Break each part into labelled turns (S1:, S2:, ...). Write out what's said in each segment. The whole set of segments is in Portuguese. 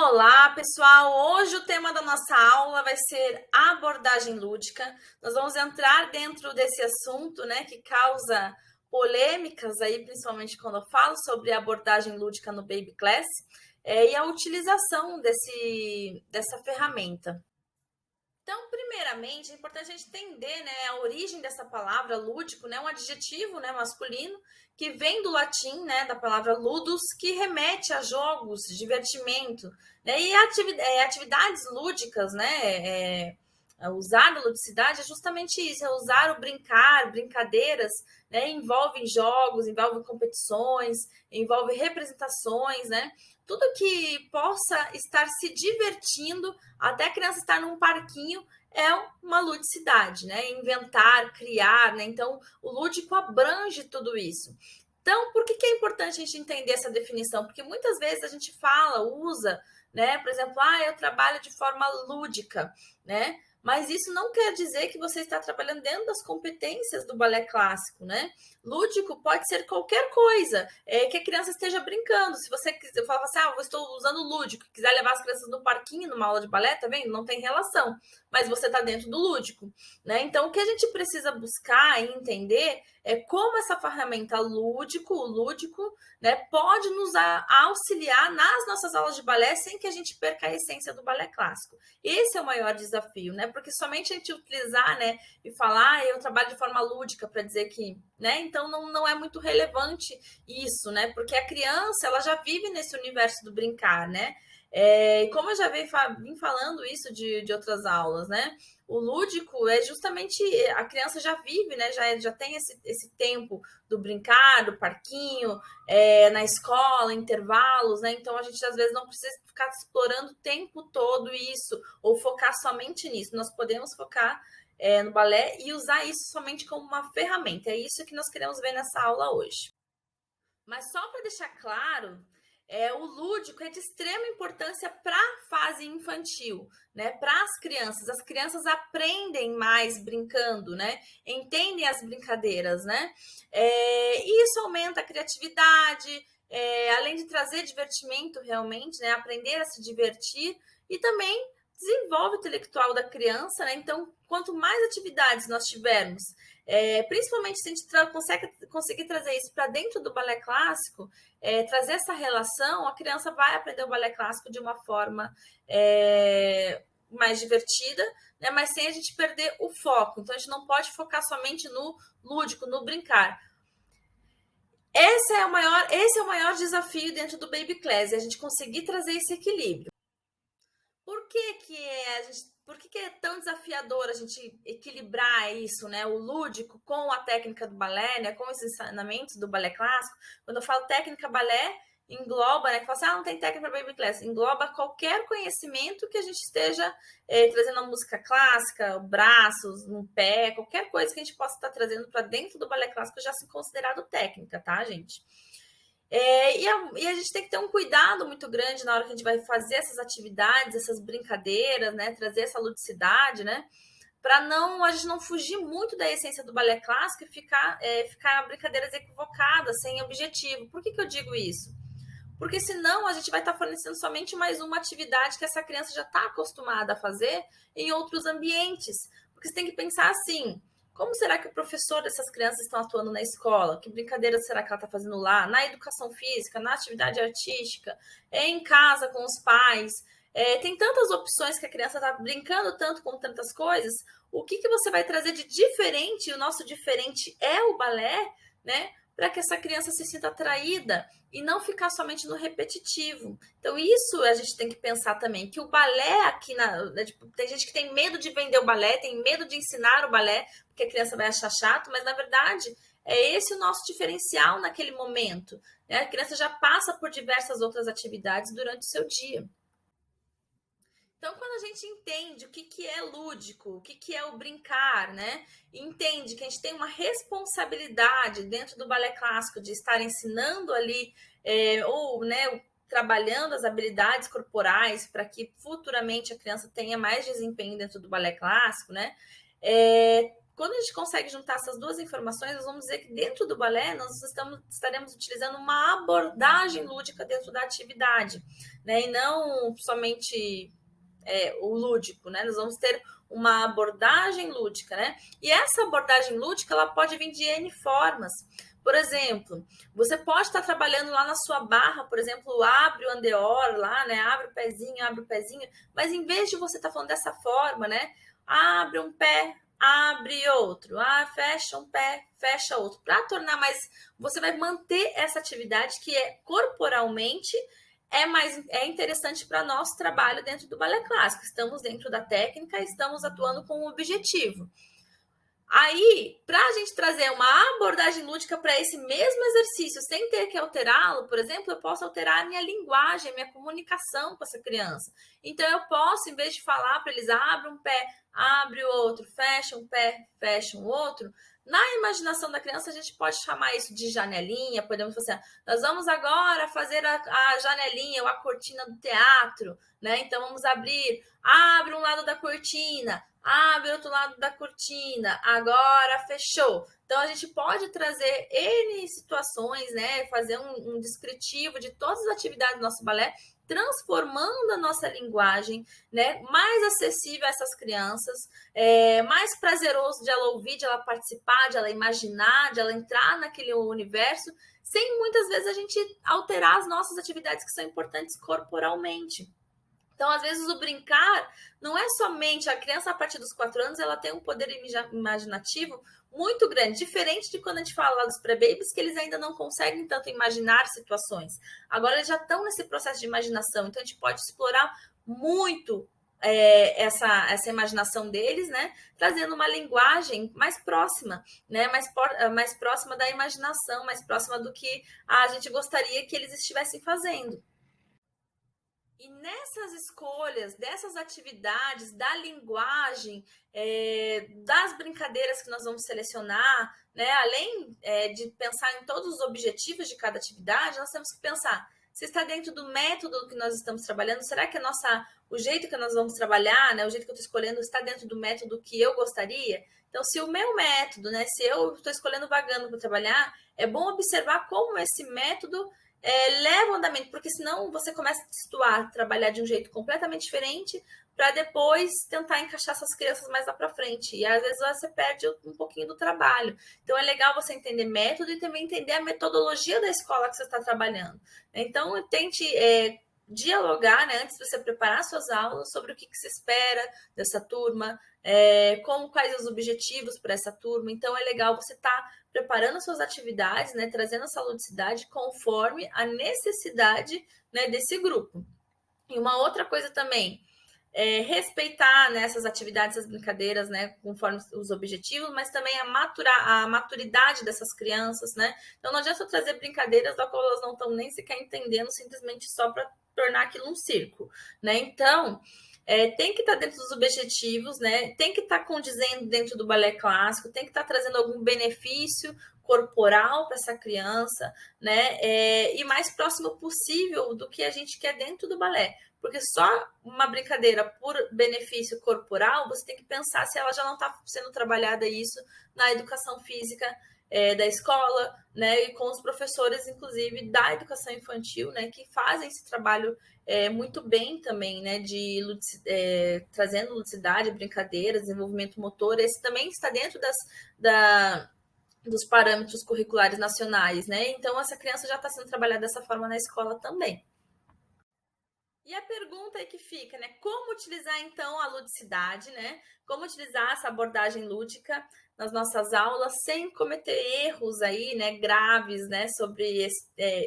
S1: Olá, pessoal! Hoje o tema da nossa aula vai ser abordagem lúdica. Nós vamos entrar dentro desse assunto, né, que causa polêmicas aí, principalmente quando eu falo sobre abordagem lúdica no Baby Class, e a utilização dessa ferramenta. Então, primeiramente, é importante a gente entender, né, a origem dessa palavra lúdico, né, um adjetivo, né, masculino, que vem do latim, né, da palavra ludus, que remete a jogos, divertimento, né, e atividades lúdicas, né, usar a ludicidade é justamente isso, é usar o brincar, brincadeiras, né, envolve jogos, envolve competições, envolve representações, né, tudo que possa estar se divertindo até a criança estar num parquinho é uma ludicidade, né? Inventar, criar, né? Então, o lúdico abrange tudo isso. Então, por que é importante a gente entender essa definição? Porque muitas vezes a gente fala, usa, né? Por exemplo, eu trabalho de forma lúdica, né? Mas isso não quer dizer que você está trabalhando dentro das competências do balé clássico, né? Lúdico pode ser qualquer coisa, que a criança esteja brincando. Se você quiser falar assim, eu estou usando lúdico, quiser levar as crianças no parquinho, numa aula de balé, tá vendo? Não tem relação, mas você está dentro do lúdico, né? Então, o que a gente precisa buscar e entender é como essa ferramenta o lúdico, né, pode nos auxiliar nas nossas aulas de balé sem que a gente perca a essência do balé clássico. Esse é o maior desafio, né? Porque somente a gente utilizar, né, e falar, eu trabalho de forma lúdica para dizer que, né? Então não é muito relevante isso, né? Porque a criança, ela já vive nesse universo do brincar, né? E como eu já vim falando isso de outras aulas, né? O lúdico é justamente a criança já vive, né? Já tem esse tempo do brincar, do parquinho, na escola, intervalos, né? Então a gente às vezes não precisa ficar explorando o tempo todo isso, ou focar somente nisso. Nós podemos focar no balé e usar isso somente como uma ferramenta. É isso que nós queremos ver nessa aula hoje. Mas só para deixar claro, o lúdico é de extrema importância para a fase infantil, né? Para as crianças. As crianças aprendem mais brincando, né? Entendem as brincadeiras, né? E isso aumenta a criatividade, além de trazer divertimento realmente, né? Aprender a se divertir e também desenvolve o intelectual da criança, né? Então, quanto mais atividades nós tivermos, principalmente se a gente conseguir trazer isso para dentro do balé clássico, trazer essa relação, a criança vai aprender o balé clássico de uma forma mais divertida, né? Mas sem a gente perder o foco. Então, a gente não pode focar somente no lúdico, no brincar. Esse é o maior desafio dentro do Baby Class, a gente conseguir trazer esse equilíbrio. Por que é tão desafiador a gente equilibrar isso, né? O lúdico com a técnica do balé, né? Com os ensinamentos do balé clássico. Quando eu falo técnica balé, engloba, né? Que fala assim, não tem técnica para Baby Class. Engloba qualquer conhecimento que a gente esteja trazendo a música clássica, braços, um pé, qualquer coisa que a gente possa estar trazendo para dentro do balé clássico já se considerado técnica, tá, gente? E a gente tem que ter um cuidado muito grande na hora que a gente vai fazer essas atividades, essas brincadeiras, né? Trazer essa ludicidade, né? Para a gente não fugir muito da essência do balé clássico e ficar brincadeiras equivocadas, sem objetivo. Por que eu digo isso? Porque senão a gente vai estar fornecendo somente mais uma atividade que essa criança já está acostumada a fazer em outros ambientes. Porque você tem que pensar assim, como será que o professor dessas crianças estão atuando na escola? Que brincadeira será que ela está fazendo lá? Na educação física, na atividade artística, em casa com os pais. Tem tantas opções que a criança está brincando tanto com tantas coisas. O que você vai trazer de diferente? O nosso diferente é o balé, né? Para que essa criança se sinta atraída e não ficar somente no repetitivo. Então, isso a gente tem que pensar também, que o balé aqui, tem gente que tem medo de vender o balé, tem medo de ensinar o balé, porque a criança vai achar chato, mas na verdade é esse o nosso diferencial naquele momento, né? A criança já passa por diversas outras atividades durante o seu dia. Então, quando a gente entende o que é lúdico, o que é o brincar, né? E entende que a gente tem uma responsabilidade dentro do balé clássico de estar ensinando ali, né, trabalhando as habilidades corporais para que futuramente a criança tenha mais desempenho dentro do balé clássico, né? quando a gente consegue juntar essas duas informações, nós vamos dizer que dentro do balé nós estaremos utilizando uma abordagem lúdica dentro da atividade, né? E não somente o lúdico, né? Nós vamos ter uma abordagem lúdica, né? E essa abordagem lúdica, ela pode vir de N formas. Por exemplo, você pode estar trabalhando lá na sua barra, por exemplo, abre o andeor lá, né? Abre o pezinho, mas em vez de você estar falando dessa forma, né? Abre um pé, abre outro, fecha um pé, fecha outro. Para tornar mais, você vai manter essa atividade que é corporalmente é interessante para nosso trabalho dentro do balé clássico. Estamos dentro da técnica, estamos atuando com um objetivo. Aí, para a gente trazer uma abordagem lúdica para esse mesmo exercício, sem ter que alterá-lo, por exemplo, eu posso alterar a minha linguagem, a minha comunicação com essa criança. Então, eu posso, em vez de falar para eles, abre um pé, abre o outro, fecha um pé, fecha um outro, na imaginação da criança, a gente pode chamar isso de janelinha, podemos fazer assim, nós vamos agora fazer a janelinha ou a cortina do teatro, né? Então, vamos abre um lado da cortina, abre outro lado da cortina, agora fechou. Então, a gente pode trazer N situações, né? Fazer um descritivo de todas as atividades do nosso balé, transformando a nossa linguagem, né, mais acessível a essas crianças, mais prazeroso de ela ouvir, de ela participar, de ela imaginar, de ela entrar naquele universo, sem muitas vezes a gente alterar as nossas atividades que são importantes corporalmente. Então, às vezes, o brincar não é somente a criança a partir dos 4 anos, ela tem um poder imaginativo muito grande, diferente de quando a gente fala lá dos pré-babies, que eles ainda não conseguem tanto imaginar situações. Agora, eles já estão nesse processo de imaginação, então a gente pode explorar muito essa imaginação deles, né? Trazendo uma linguagem mais próxima, né? Mais próxima da imaginação, mais próxima do que a gente gostaria que eles estivessem fazendo. E nessas escolhas, dessas atividades, da linguagem, das brincadeiras que nós vamos selecionar, né? Além de pensar em todos os objetivos de cada atividade, nós temos que pensar se está dentro do método que nós estamos trabalhando, será que o jeito que nós vamos trabalhar, né? O jeito que eu estou escolhendo está dentro do método que eu gostaria? Então, se o meu método, né? Se eu estou escolhendo vagando para trabalhar, é bom observar como esse método leva o andamento, porque senão você começa a trabalhar de um jeito completamente diferente para depois tentar encaixar essas crianças mais lá para frente. E às vezes você perde um pouquinho do trabalho. Então é legal você entender método e também entender a metodologia da escola que você está trabalhando. Então tente dialogar, né, antes de você preparar suas aulas sobre o que se espera dessa turma, quais os objetivos para essa turma. Então é legal você estar preparando suas atividades, né, trazendo essa ludicidade conforme a necessidade, né, desse grupo. E uma outra coisa também, respeitar, né, essas atividades, essas brincadeiras, né, conforme os objetivos, mas também a maturidade dessas crianças, né? Então não adianta eu trazer brincadeiras da qual elas não estão nem sequer entendendo, simplesmente só para tornar aquilo um circo, né? Então tem que estar dentro dos objetivos, né? Tem que estar condizendo dentro do balé clássico, tem que estar trazendo algum benefício corporal para essa criança, né? E mais próximo possível do que a gente quer dentro do balé. Porque só uma brincadeira por benefício corporal, você tem que pensar se ela já não está sendo trabalhada isso na educação física da escola, né? E com os professores, inclusive, da educação infantil, né? Que fazem esse trabalho muito bem também, né? Trazendo ludicidade, brincadeiras, desenvolvimento motor. Esse também está dentro dos parâmetros curriculares nacionais, né? Então, essa criança já está sendo trabalhada dessa forma na escola também. E a pergunta aí que fica, né? Como utilizar, então, a ludicidade, né? Como utilizar essa abordagem lúdica nas nossas aulas sem cometer erros aí, né? Graves, né?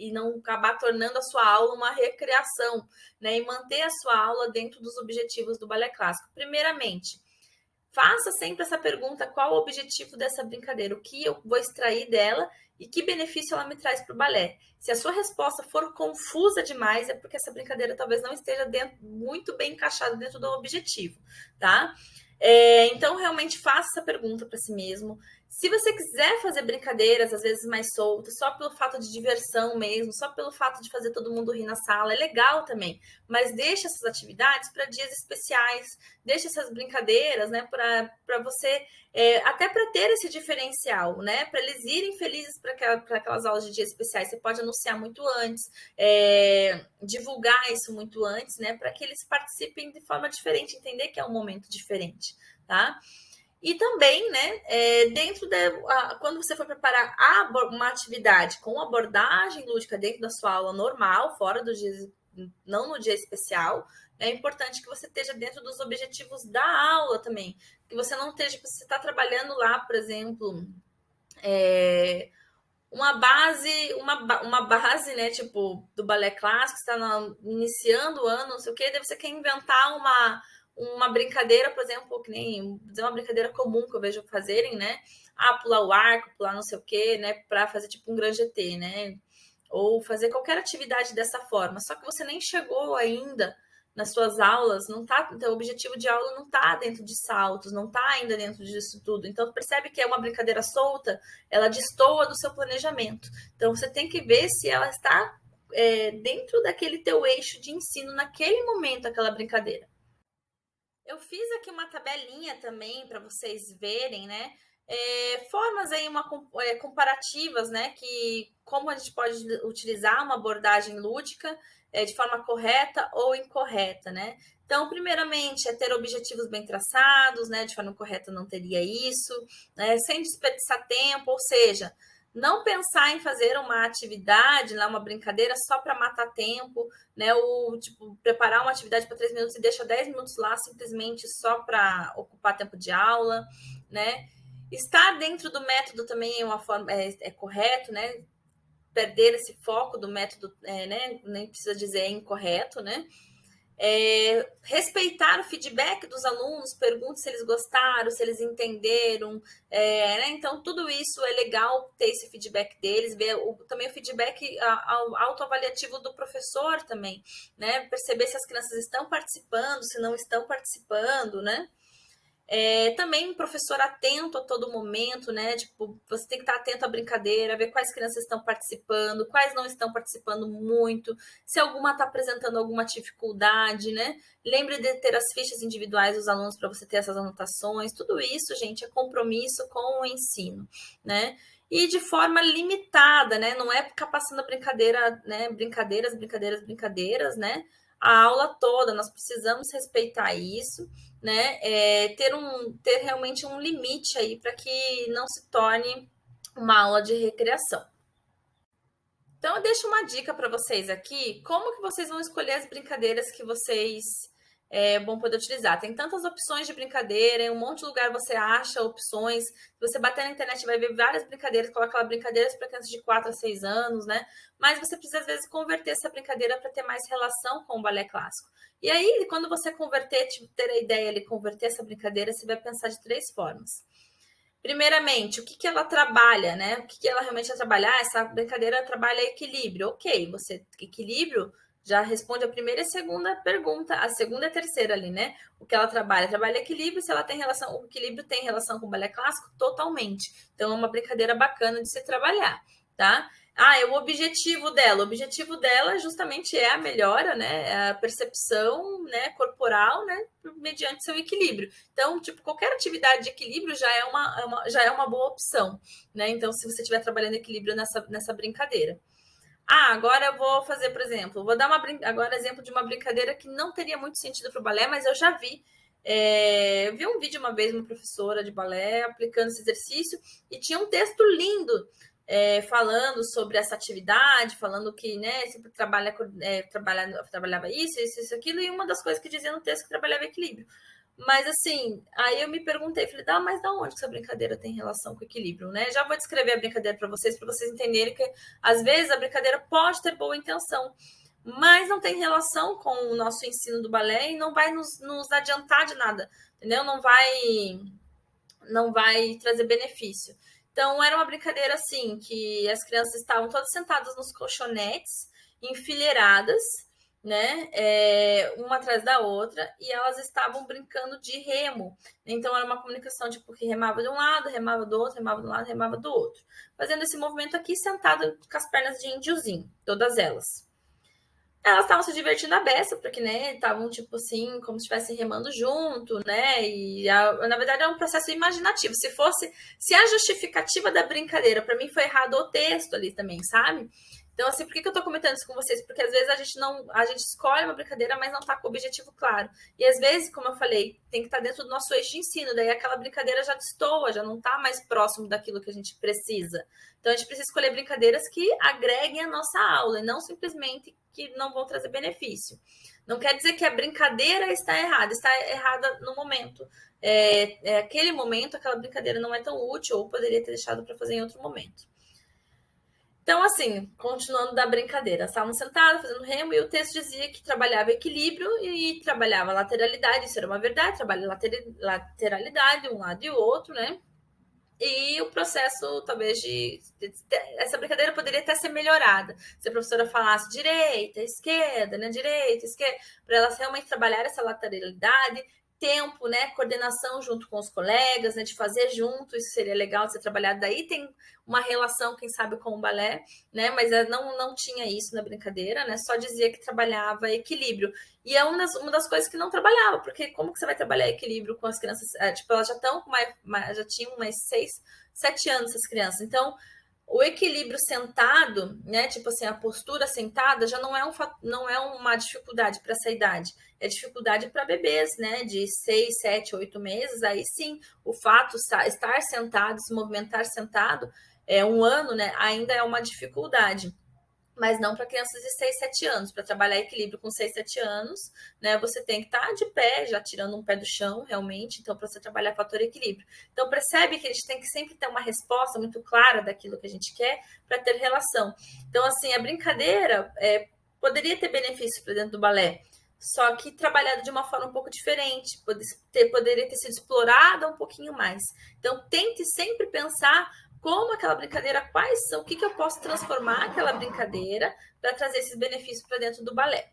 S1: E não acabar tornando a sua aula uma recreação, né? E manter a sua aula dentro dos objetivos do balé clássico. Primeiramente, faça sempre essa pergunta: qual o objetivo dessa brincadeira? O que eu vou extrair dela e que benefício ela me traz para o balé? Se a sua resposta for confusa demais, é porque essa brincadeira talvez não esteja muito bem encaixada dentro do objetivo, tá? Então, realmente faça essa pergunta para si mesmo. Se você quiser fazer brincadeiras, às vezes mais soltas, só pelo fato de diversão mesmo, só pelo fato de fazer todo mundo rir na sala, é legal também. Mas deixa essas atividades para dias especiais, deixa essas brincadeiras, né, para você, até para ter esse diferencial, né, para eles irem felizes para aquelas aulas de dias especiais. Você pode anunciar muito antes, divulgar isso muito antes, né, para que eles participem de forma diferente, entender que é um momento diferente, tá? E também, né, quando você for preparar uma atividade com abordagem lúdica dentro da sua aula normal, fora do dia, não no dia especial, é importante que você esteja dentro dos objetivos da aula também. Que você não esteja, você está trabalhando lá, por exemplo, uma base, né, tipo, do balé clássico, você está iniciando o ano, não sei o quê, daí você quer inventar uma brincadeira, por exemplo, que nem dizer uma brincadeira comum que eu vejo fazerem, né? Pular o arco, pular não sei o quê, né? Para fazer tipo um grande GT, né? Ou fazer qualquer atividade dessa forma. Só que você nem chegou ainda nas suas aulas, não tá, então o objetivo de aula não tá dentro de saltos, não tá ainda dentro disso tudo. Então percebe que é uma brincadeira solta, ela destoa do seu planejamento. Então você tem que ver se ela está dentro daquele teu eixo de ensino naquele momento, aquela brincadeira. Eu fiz aqui uma tabelinha também para vocês verem, né? Formas aí comparativas, né? Que como a gente pode utilizar uma abordagem lúdica de forma correta ou incorreta, né? Então, primeiramente, é ter objetivos bem traçados, né? De forma correta não teria isso, né? Sem desperdiçar tempo, ou seja, não pensar em fazer uma atividade, uma brincadeira só para matar tempo, né? Ou tipo, preparar uma atividade para 3 minutos e deixa 10 minutos lá simplesmente só para ocupar tempo de aula, né? Estar dentro do método também é uma forma correto, né? Perder esse foco do método, né? Nem precisa dizer incorreto, né? Respeitar o feedback dos alunos, pergunte se eles gostaram, se eles entenderam, né? Então tudo isso é legal ter esse feedback deles, ver também o feedback autoavaliativo do professor também, né? Perceber se as crianças estão participando, se não estão participando, né? Também um professor atento a todo momento, né? Tipo, você tem que estar atento à brincadeira, ver quais crianças estão participando, quais não estão participando muito, se alguma está apresentando alguma dificuldade, né? Lembre de ter as fichas individuais dos alunos para você ter essas anotações. Tudo isso, gente, é compromisso com o ensino, né? E de forma limitada, né? Não é ficar passando a brincadeira, né? Brincadeiras, né? A aula toda, nós precisamos respeitar isso, né? Ter realmente um limite aí para que não se torne uma aula de recreação. Então, eu deixo uma dica para vocês aqui, como que vocês vão escolher as brincadeiras que vocês vão poder utilizar. Tem tantas opções de brincadeira, em um monte de lugar você acha opções. Se você bater na internet, vai ver várias brincadeiras, coloca lá brincadeiras para crianças de 4 a 6 anos, né? Mas você precisa, às vezes, converter essa brincadeira para ter mais relação com o balé clássico. E aí, quando você converter, ter a ideia de converter essa brincadeira, você vai pensar de 3 formas. Primeiramente, o que ela trabalha, né? O que ela realmente vai trabalhar? Essa brincadeira trabalha equilíbrio. Ok, equilíbrio já responde a primeira e a segunda pergunta, a segunda e a terceira ali, né? O que ela trabalha? Trabalha equilíbrio, se ela tem relação, o equilíbrio tem relação com o balé clássico? Totalmente. Então, é uma brincadeira bacana de se trabalhar, tá? É o objetivo dela. O objetivo dela justamente é a melhora, né? A percepção, né, corporal, né? Mediante seu equilíbrio. Então, tipo, qualquer atividade de equilíbrio já é uma boa opção, né? Então, se você estiver trabalhando equilíbrio nessa brincadeira. Agora eu vou fazer, por exemplo, vou dar agora exemplo de uma brincadeira que não teria muito sentido para o balé, mas eu já vi. Eu vi um vídeo uma vez, uma professora de balé aplicando esse exercício e tinha um texto lindo falando sobre essa atividade, falando que, né, sempre trabalhava isso, aquilo, e uma das coisas que dizia no texto que trabalhava equilíbrio. Mas assim, aí eu me perguntei, falei, mas da onde que essa brincadeira tem relação com equilíbrio, né? Já vou descrever a brincadeira para vocês entenderem que às vezes a brincadeira pode ter boa intenção, mas não tem relação com o nosso ensino do balé e não vai nos adiantar de nada, entendeu? Não vai trazer benefício. Então, era uma brincadeira assim, que as crianças estavam todas sentadas nos colchonetes, enfileiradas, né? Uma atrás da outra, e elas estavam brincando de remo. Então era uma comunicação tipo que remava de um lado, remava do outro, remava de um lado, remava do outro. Fazendo esse movimento aqui sentado com as pernas de índiozinho, todas elas. Elas estavam se divertindo a beça, porque, né, estavam, tipo assim, como se estivessem remando junto, né, na verdade é um processo imaginativo. Se a justificativa da brincadeira, para mim, foi errado o texto ali também, sabe? Então, assim, por que eu tô comentando isso com vocês? Porque às vezes a gente escolhe uma brincadeira, mas não tá com o objetivo claro. E às vezes, como eu falei, tem que estar dentro do nosso eixo de ensino, daí aquela brincadeira já destoa, já não tá mais próximo daquilo que a gente precisa. Então, a gente precisa escolher brincadeiras que agreguem a nossa aula e não simplesmente que não vão trazer benefício. Não quer dizer que a brincadeira está errada no momento. Aquele momento, aquela brincadeira não é tão útil ou poderia ter deixado para fazer em outro momento. Então, assim, continuando da brincadeira, estavam sentados fazendo remo e o texto dizia que trabalhava equilíbrio e trabalhava lateralidade, isso era uma verdade, trabalha lateralidade, um lado e o outro, né? E o processo, talvez, essa brincadeira poderia até ser melhorada. Se a professora falasse direita, esquerda, né? Direita, esquerda, para elas realmente trabalhar essa lateralidade, tempo, né? Coordenação junto com os colegas, né? De fazer junto, isso seria legal de ser trabalhado. Daí tem uma relação, quem sabe, com o balé, né? Mas não tinha isso na brincadeira, né? Só dizia que trabalhava equilíbrio. E é uma das coisas que não trabalhava, porque como que você vai trabalhar equilíbrio com as crianças? Tipo, elas já estão já tinham mais 6, 7 anos essas crianças. Então, o equilíbrio sentado, né? Tipo assim, a postura sentada já não é uma dificuldade para essa idade. É dificuldade para bebês, né? De 6, 7, 8 meses. Aí sim, o fato estar sentado, se movimentar sentado, um ano, né? Ainda é uma dificuldade. Mas não para crianças de 6, 7 anos. Para trabalhar equilíbrio com 6, 7 anos, né, você tem que estar de pé, já tirando um pé do chão, realmente. Então, para você trabalhar fator equilíbrio. Então, percebe que a gente tem que sempre ter uma resposta muito clara daquilo que a gente quer para ter relação. Então, assim, a brincadeira poderia ter benefício para dentro do balé, só que trabalhado de uma forma um pouco diferente, poderia ter sido explorada um pouquinho mais. Então, tente sempre pensar como aquela brincadeira, o que eu posso transformar aquela brincadeira para trazer esses benefícios para dentro do balé.